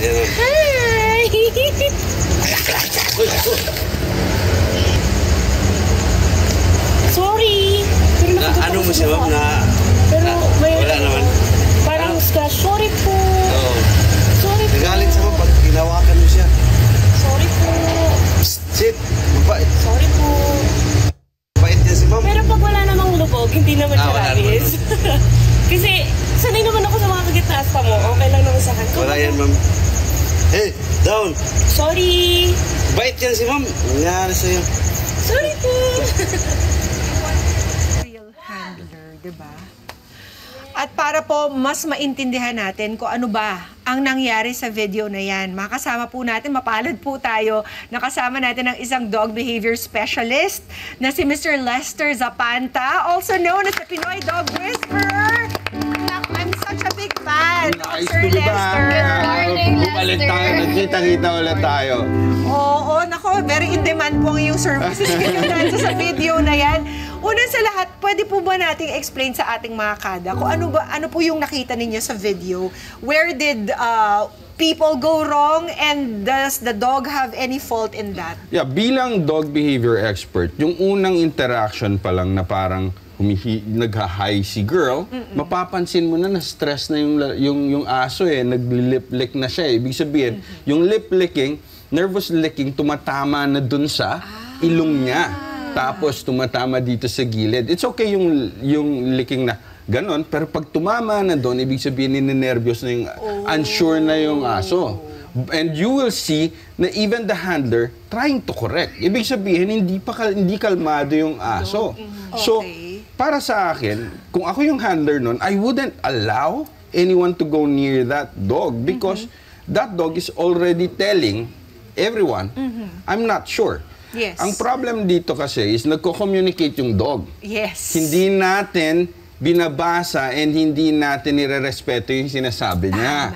Hi! Sorry! Ano mo siya, ma'am, pero may... wala naman. Parang scratch. Sorry po. Oo. Sorry po. Nagalit siya, ma'am, pag ginawakan mo siya. Sorry po. Sit! Mabait. Sorry po. Mabait niya si ma'am. Pero pag wala namang lubog, hindi naman siya wala rabies. Kasi sanay naman ako sa mga kagitaas pa mo. Okay lang naman sa akin. Wala yan, ma'am. Hey, down! Sorry! Bait yan si ma'am. Nangyari sa'yo. Sorry po! Real handler, diba? At para po mas maintindihan natin kung ano ba ang nangyari sa video na yan, makasama po natin, mapalad po tayo, nakasama natin ang isang dog behavior specialist na si Mr. Lester Zapanta, also known as the Pinoy Dog Whisperer. I'm such a big fan of Sir Lester. Bumalik tayo, nagkita-kita ulit tayo. Oo, nako, very in demand po ang iyong services ngayon sa video na yan. Una sa lahat, pwede po ba nating explain sa ating mga kada kung ano po yung nakita ninyo sa video? Where did people go wrong and does the dog have any fault in that? Yeah, bilang dog behavior expert, yung unang interaction pa lang na parang nagha-hi si girl, mapapansin mo na stress na yung aso eh, nag-lip-lick na siya eh. Ibig sabihin, yung lip-licking, nervous licking, tumatama na dun sa ilong niya. Tapos tumatama dito sa gilid. It's okay yung licking na ganon, pero pag tumama na doon, ibig sabihin ninenervyos na yung unsure na yung aso. And you will see na even the handler trying to correct. Ibig sabihin, hindi kalmado yung aso. So, para sa akin, kung ako yung handler nun, I wouldn't allow anyone to go near that dog because that dog is already telling everyone, I'm not sure. Yes. Ang problem dito kasi is nagko-communicate yung dog. Yes. Hindi natin binabasa and hindi natin nire-respeto yung sinasabi niya.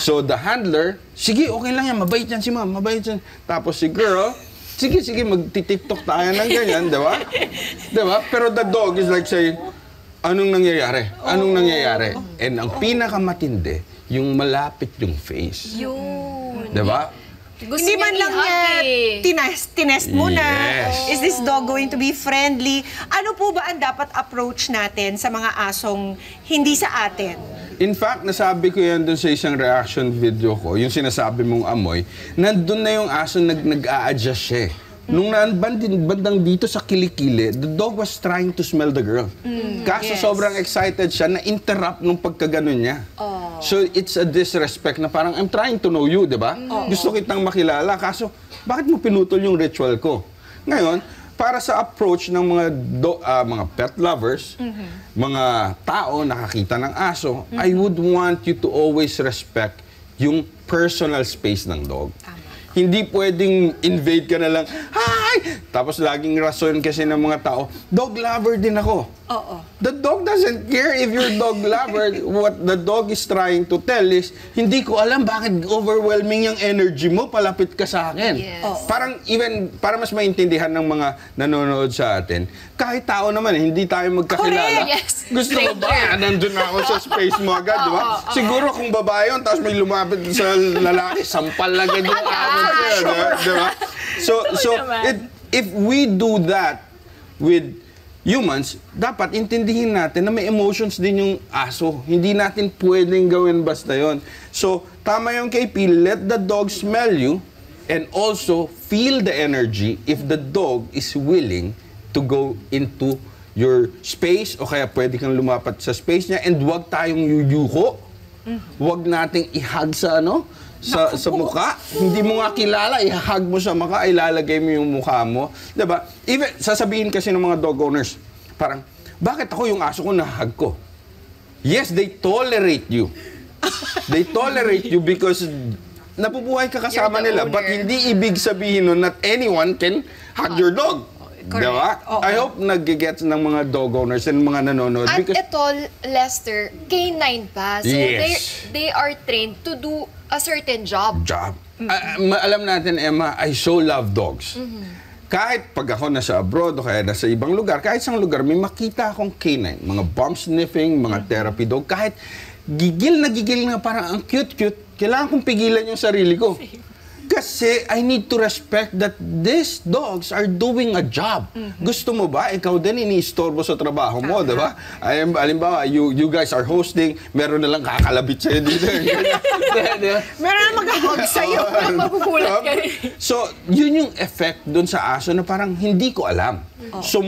So the handler, sige, okay lang yan, mabait yan si ma'am, mabait yan. Tapos si girl, sige, magti-tiktok tayo ng ganyan, di ba? Di ba? Pero the dog is like saying, anong nangyayari? Anong nangyayari? And ang pinakamatindi, yung malapit yung face. Yun. Di ba? Hindi man lang niya tinest mo na, is this dog going to be friendly? Ano po ba ang dapat approach natin sa mga asong hindi sa atin? In fact, nasabi ko yan dun sa isang reaction video ko, yung sinasabi mong amoy, nandun na yung aso nag-a-adjust siya eh. Nung bandang dito sa kilikili, the dog was trying to smell the girl. Kaso sobrang excited siya, na-interrupt nung pagkaganon niya. So it's a disrespect na parang, I'm trying to know you, di ba? Gusto kitang makilala, kaso bakit mo pinutol yung ritual ko? Ngayon, para sa approach ng mga pet lovers, mga tao nakakita ng aso, I would want you to always respect yung personal space ng dog. Hindi pwedeng invade ka na lang, hi! Tapos laging rason kasi ng mga tao, dog lover din ako. The dog doesn't care if you're dog lover. What the dog is trying to tell is, hindi ko alam bakit overwhelming yung energy mo, palapit ka sa akin. Parang even, para mas maintindihan ng mga nanonood sa atin, kahit tao naman, hindi tayo magkakilala. Gusto ko ba? Nandun na ako sa space mo agad, di ba? Siguro kung babae yun, tapos may lumapit sa lalaki, sampal agad yung amin siya, di ba? So if we do that with humans, dapat intindihin natin na may emotions din yung aso. Hindi natin pwedeng gawin basta yon. So, tama yung KP, let the dog smell you and also feel the energy if the dog is willing to go into your space o kaya pwede kang lumapat sa space niya and huwag tayong yuyuko. Huwag nating ihag sa sa mukha. Hindi mo nga kilala, ihahag mo sa mukha, ilalagay mo yung mukha mo. Diba? Even, sasabihin kasi ng mga dog owners, parang, bakit ako yung aso ko nahag ko? Yes, they tolerate you. They tolerate you because napubuhay ka kasama nila, but hindi ibig sabihin nun that anyone can hug your dog. Diba? I hope nag-gets ng mga dog owners and mga nanonood. At ito, Lester, K9 pa. So they are trained to do a certain job. Alam natin, Emma, I so love dogs. Kahit pag ako nasa abroad o kaya nasa ibang lugar, kahit isang lugar, may makita akong K9, mga bump sniffing, mga therapy dog, kahit gigil na parang ang cute-cute, kailangan kong pigilan yung sarili ko. Kasi I need to respect that these dogs are doing a job. Gusto mo ba? Ikaw din iniistorbo sa trabaho mo, di ba? Alimbawa, you guys are hosting, meron na lang kakalabit sa'yo dito. Meron na mag-hug sa'yo. Magugulat ka rin. So, yun yung effect dun sa aso na parang hindi ko alam. So,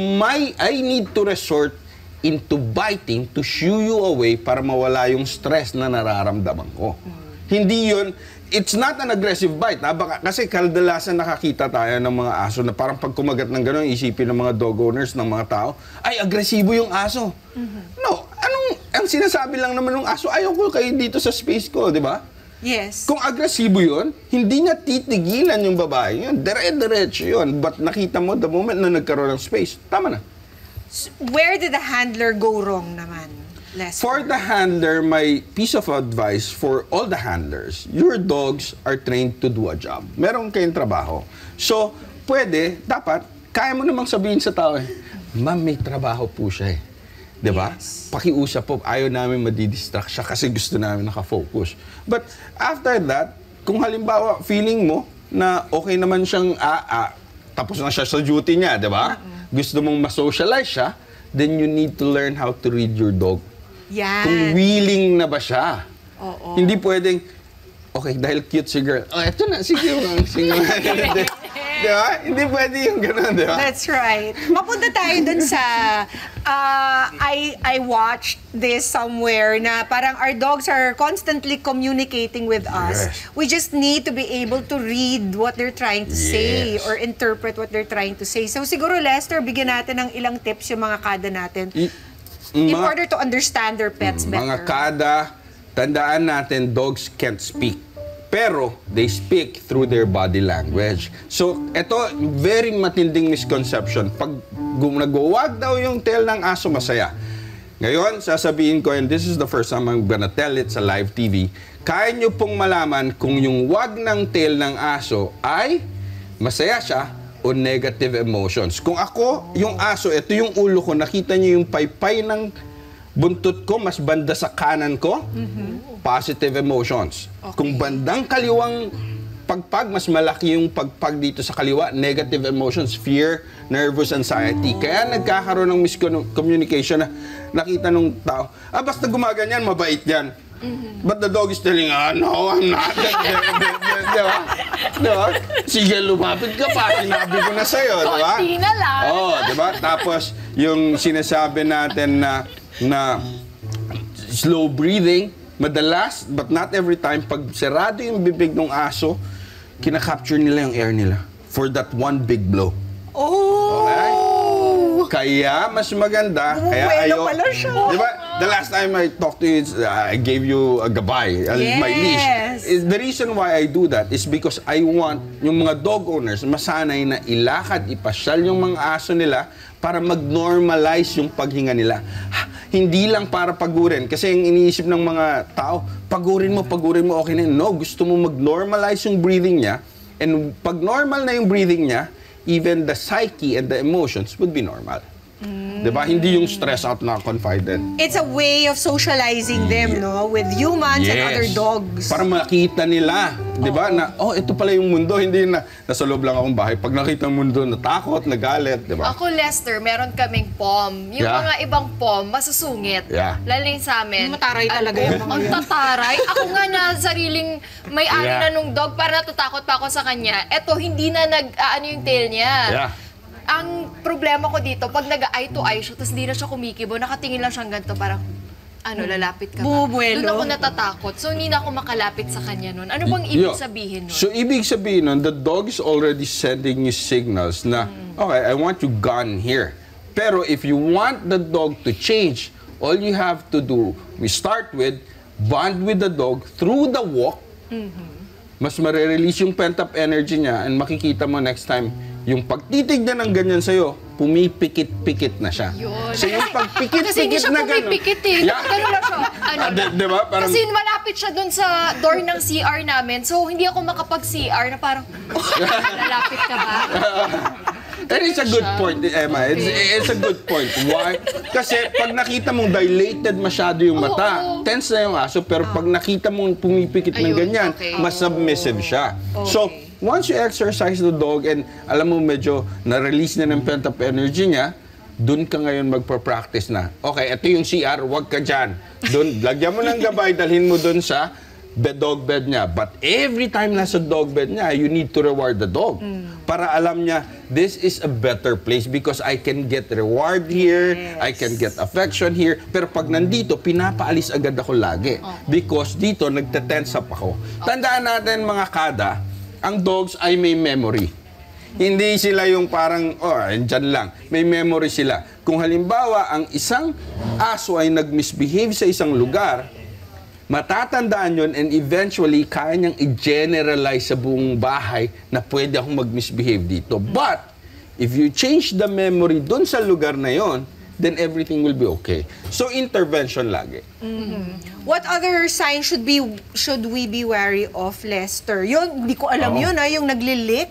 I need to resort into biting to shoo you away para mawala yung stress na nararamdaman ko. Hindi yun, it's not an aggressive bite. Baka, kasi kadalasan nakakita tayo ng mga aso na parang pag kumagat ng gano'n, isipin ng mga dog owners, ng mga tao, ay, agresibo yung aso. No, ang sinasabi lang naman ng aso, ayaw ko kayo dito sa space ko, di ba? Yes. Kung agresibo yun, hindi niya titigilan yung babae yun. Dire-diretso yun. But nakita mo, the moment na nagkaroon ng space, tama na. Where did the handler go wrong naman, Lester? For the handler, my piece of advice for all the handlers, your dogs are trained to do a job. Meron kayong trabaho. So, dapat, kaya mo namang sabihin sa tao, ma'am, may trabaho po siya eh. Diba? Yes. Pakiusap po, ayaw namin madidistract siya kasi gusto namin nakafocus. But after that, kung halimbawa feeling mo na okay naman siyang tapos na siya sa duty niya, diba? Gusto mong ma-socialize siya, then you need to learn how to read your dog. Yan. Kung willing na ba siya. Oo. Hindi pwedeng, okay, dahil cute si girl, eto na, sige mo. Di ba? Hindi pwede yung gano'n, di ba? That's right. Mapunta tayo dun sa, I watched this somewhere na parang our dogs are constantly communicating with us. Yes. We just need to be able to read what they're trying to say Yes. or interpret what they're trying to say. So siguro, Lester, bigyan natin ng ilang tips yung mga kada natin in order to understand their pets better. Mga kada, tandaan natin, dogs can't speak. Pero, they speak through their body language. So, ito, very matinding misconception. Pag nagwawag daw yung tail ng aso, masaya. Ngayon, sasabihin ko, and this is the first time I'm gonna tell it sa live TV, kaya nyo pong malaman kung yung wag ng tail ng aso ay masaya siya o negative emotions. Kung ako, yung aso, ito yung ulo ko, nakita nyo yung paypay ng buntot ko, mas banda sa kanan ko, positive emotions. Okay. Kung bandang kaliwang pagpag, mas malaki yung pagpag dito sa kaliwa, negative emotions, fear, nervous anxiety. Kaya nagkakaroon ng miscommunication na nakita nung tao, basta gumaganyan, mabait yan. But the dog is telling, no, I'm not. Diba? Diba? Sige, lumapit ka pa. Sinabi ko na sa'yo, diba? Konti na lang. Oo, diba? Tapos, yung sinasabi natin na slow breathing, madalas, but not every time, pag sarado yung bibig ng aso, kinakapture nila yung air nila for that one big blow. Oh! Okay? Kaya, mas maganda, kaya Bumubuelo pala siya. Di ba? The last time I talked to you, I gave you a gabay, my leash. The reason why I do that is because I want yung mga dog owners masanay na ilakad, ipasyal yung mga aso nila para mag-normalize yung paghinga nila. Hindi lang para pagurin. Kasi yung iniisip ng mga tao, pagurin mo, okay na yun. No, gusto mo mag-normalize yung breathing niya. And pag normal na yung breathing niya, even the psyche and the emotions would be normal. Diba? Hindi yung stress out na confided. It's a way of socializing them, no? With humans and other dogs. Para makita nila, di ba? Na, ito pala yung mundo, hindi na nasa loob lang akong bahay. Pag nakita ng mundo, natakot, nagalit, di ba? Ako, Lester, meron kaming pom. Yung Yeah. mga ibang pom, masusungit. Yeah. Lalo yung sa amin. Mataray talaga yung mga Ang tataray. Ako nga na sariling may-ari Yeah. na nung dog, para natatakot pa ako sa kanya. Eto, hindi na nag-ano yung tail niya. Yeah. Ang problema ko dito, pag nag-eye to eye siya, tapos hindi na siya kumikibo, nakatingin lang siyang ganito, parang, lalapit ka ba? Bumubuelo. Doon ako natatakot. So, hindi na ako makalapit sa kanya nun. Ano bang ibig sabihin nun? So, ibig sabihin nun, the dog is already sending you signals na, okay, I want you gone here. Pero if you want the dog to change, all you have to do, we start with, bond with the dog through the walk, mas marirelease yung pent-up energy niya, and makikita mo next time, yung pagtitig niya ng ganyan sa'yo, pumipikit-pikit na siya. Yun. So yung Kasi pagpikit-pikit hindi siya na gano'n. pumipikit eh. Ganun lang siya. Diba? Parang, Kasi malapit siya dun sa door ng CR namin. So, hindi ako makapag-CR na parang, lalapit ka ba? And it's a good point, Emma. It's a good point. Why? Kasi pag nakita mong dilated masyado yung mata, tense na yung aso, pero pag nakita mong pumipikit ng ganyan, mas submissive siya. So, once you exercise the dog and alam mo medyo na-release na ng pent-up energy niya, dun ka ngayon magpa-practice na. Okay, ito yung CR, wag ka dyan. Dun, lagyan mo ng gabay, dalhin mo dun sa dog bed niya. But every time nasa dog bed niya, you need to reward the dog. Para alam niya, this is a better place because I can get reward here, I can get affection here. Pero pag nandito, pinapaalis agad ako lagi. Because dito, nagte-tense up ako. Tandaan natin mga kada, ang dogs ay may memory. Hindi sila yung parang, andyan lang. May memory sila. Kung halimbawa, ang isang aso ay nag-misbehave sa isang lugar, matatandaan yun and eventually kaya niyang i-generalize sa buong bahay na pwede akong mag-misbehave dito. But, if you change the memory dun sa lugar na yon, then everything will be okay. So, intervention lagi. What other signs should we be wary of, Lester? Yun, hindi ko alam yun, yung naglilik.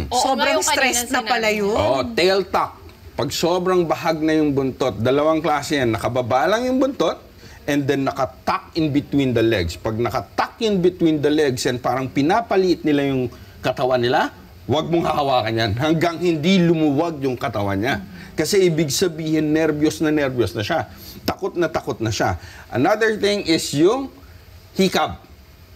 Sobrang stressed na pala yun. Tail tuck. Pag sobrang bahag na yung buntot, dalawang klase yan. Nakababa lang yung buntot, and then nakatuck in between the legs. Pag nakatuck in between the legs and parang pinapaliit nila yung katawan nila, huwag mong hahawakan yan hanggang hindi lumuwag yung katawan niya. Kasi ibig sabihin, nervyos na siya. Takot na siya. Another thing is yung hiccup.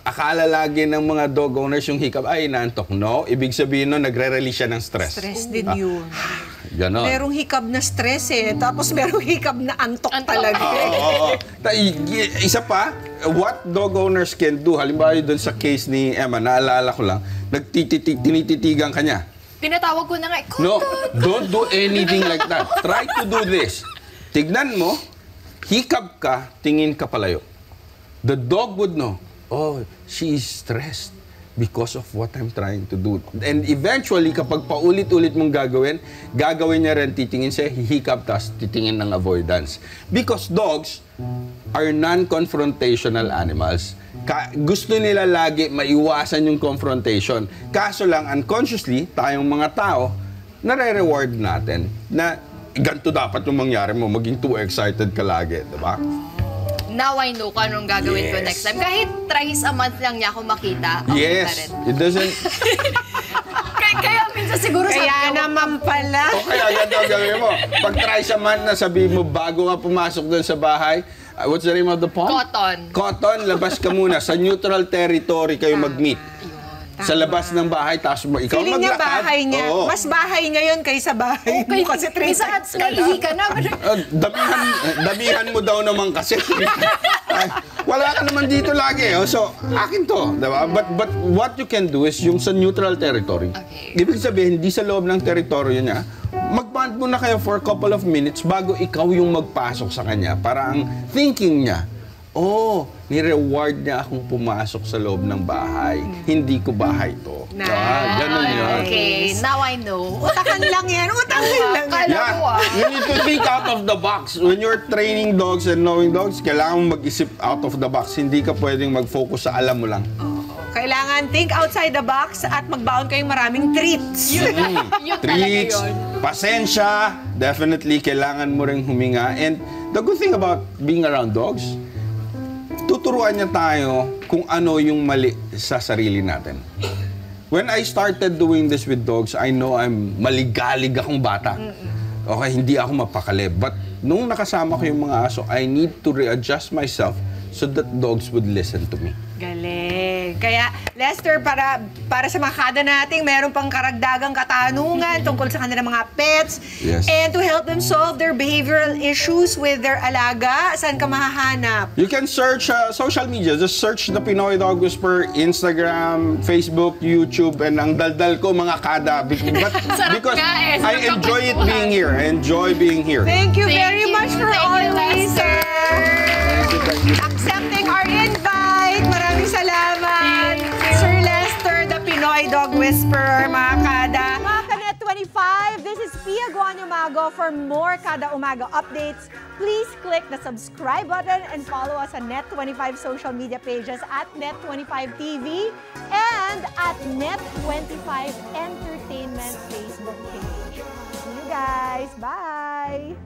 Akala lagi ng mga dog owners yung hiccup, ay, naantok. No, ibig sabihin no, nagre-release siya ng stress. Stress din yun. Ganon. Merong hiccup na stress tapos merong hiccup na antok talaga. Isa pa, what dog owners can do, halimbawa doon sa case ni Emma, naalala ko lang, tinititigan ka niya. Tinatawag ko na nga, No, don't do anything like that. Try to do this. Tignan mo, hiccup ka, tingin ka palayo. The dog would know, she is stressed because of what I'm trying to do. And eventually, kapag paulit-ulit mong gagawin niya rin, titingin siya, hihiccup, tapos titingin ng avoidance. Because dogs are non-confrontational animals. Gusto nila lagi maiwasan yung confrontation. Kaso lang, unconsciously, tayong mga tao, nare-reward natin na ganito dapat yung mangyari mo, maging too excited ka lagi, diba? Now I know kung anong gagawin ko next time. Kahit thrice a month lang niya ako makita, okay pa rin. It doesn't... Kaya minsan siguro Kaya naman pala. Kaya ganito ang gawin mo. Pag thrice a month na sabihin mo, bago nga pumasok doon sa bahay, what's the name of the pond? Cotton, labas ka muna. Sa neutral territory kayo mag-meet. Sa labas ng bahay, tapos ikaw Feeling niya maglakad. bahay niya. Mas bahay niya yun kaysa bahay mo. Kasi 3 times ka naihi ka na. Damihan mo daw naman kasi. Wala ka naman dito lagi. So, akin to. Diba? But what you can do is yung sa neutral territory. Okay. Ibig sabihin, hindi sa loob ng teritoryo niya, mag-bond muna kayo for a couple of minutes bago ikaw yung magpasok sa kanya. Para ang thinking niya, ni-reward niya akong pumasok sa loob ng bahay. Hindi ko bahay to. Ganun yun. Okay, now I know. Utakan lang yan. You need to think out of the box. When you're training dogs and knowing dogs, kailangan mong mag-isip out of the box. Hindi ka pwedeng mag-focus sa alam mo lang. Kailangan think outside the box at magbaon kayong maraming treats. Treats, pasensya, definitely kailangan mo ring huminga. And the good thing about being around dogs, tuturuan niya tayo kung ano yung mali sa sarili natin. When I started doing this with dogs, I know I'm maligalig akong bata. Okay, hindi ako mapakali. But nung nakasama ko yung mga aso, I need to readjust myself so that dogs would listen to me. Galing. Kaya, Lester, para sa mga kada nating meron pang karagdagang katanungan tungkol sa kanilang mga pets. Yes. And to help them solve their behavioral issues with their alaga, saan ka mahahanap? You can search social media. Just search the Pinoy Dog Whisperer, Instagram, Facebook, YouTube, and ang daldal ko mga kada. Because I enjoy it being here. I enjoy being here. Thank you very much for always, sir. Accepting our invite. Maraming salamat. Sir Lester, the Pinoy Dog Whisperer, mga kada. Mga Kanet 25, this is Pia Guanyamago. bago. For more Kada Umaga updates, please click the subscribe button and follow us on Net25 social media pages at Net25TV and at Net25 Entertainment Facebook page. See you guys. Bye!